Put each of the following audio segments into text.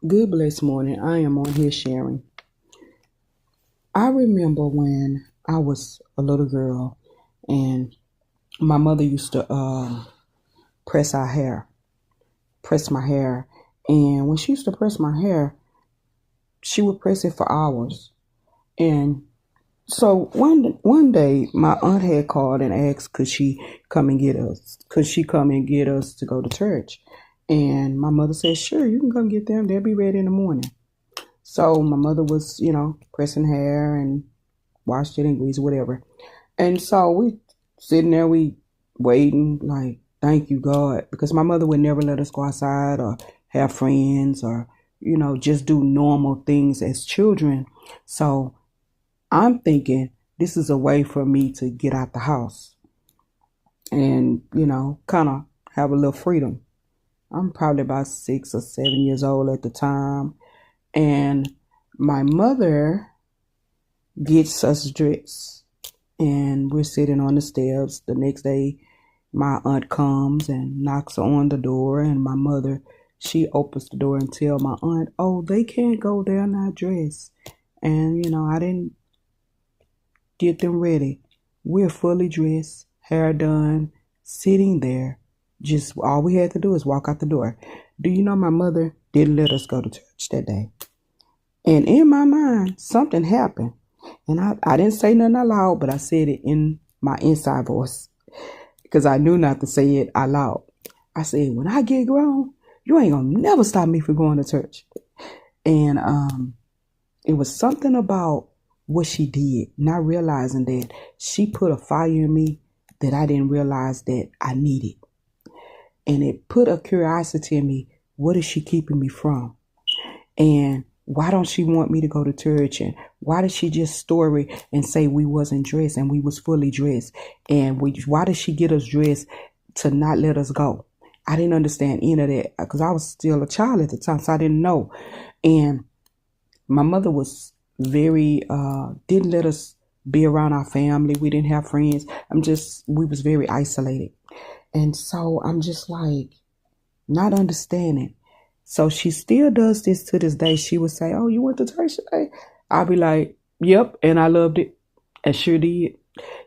Good blessed morning. I am on here sharing. I remember when I was a little girl and my mother used to press our hair, press my hair. And when she used to press my hair, she would press it for hours. And so one day my aunt had called and asked could she come and get us to go to church? And my mother said, sure, you can come get them. They'll be ready in the morning. So my mother was, pressing hair and washed it in grease, whatever. And so we sitting there, we waiting, like, thank you, God, because my mother would never let us go outside or have friends or, just do normal things as children. So I'm thinking this is a way for me to get out the house and, kind of have a little freedom. I'm probably about 6 or 7 years old at the time. And my mother gets us dressed and we're sitting on the steps. The next day, my aunt comes and knocks on the door, and my mother, she opens the door and tell my aunt, oh, they can't go, they're not dressed. And, I didn't get them ready. We're fully dressed, hair done, sitting there. Just all we had to do is walk out the door. Do you know my mother didn't let us go to church that day? And in my mind, something happened. And I didn't say nothing aloud, but I said it in my inside voice because I knew not to say it out loud. I said, when I get grown, you ain't gonna never stop me from going to church. And it was something about what she did, not realizing that she put a fire in me that I didn't realize that I needed. And it put a curiosity in me. What is she keeping me from? And why don't she want me to go to church? And why did she just story and say we wasn't dressed and we was fully dressed? And why did she get us dressed to not let us go? I didn't understand any of that because I was still a child at the time, so I didn't know. And my mother was very, didn't let us be around our family. We didn't have friends. We was very isolated. And so I'm just like not understanding. So she still does this to this day. She would say, oh, you went to church today? I'll be like, yep. And I loved it. I sure did.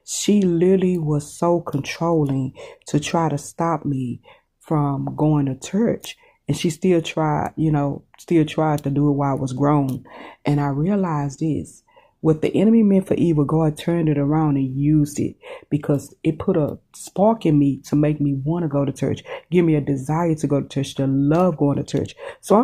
She literally was so controlling to try to stop me from going to church. And she still tried to do it while I was grown. And I realized this. What the enemy meant for evil, God turned it around and used it because it put a spark in me to make me want to go to church, give me a desire to go to church, to love going to church. So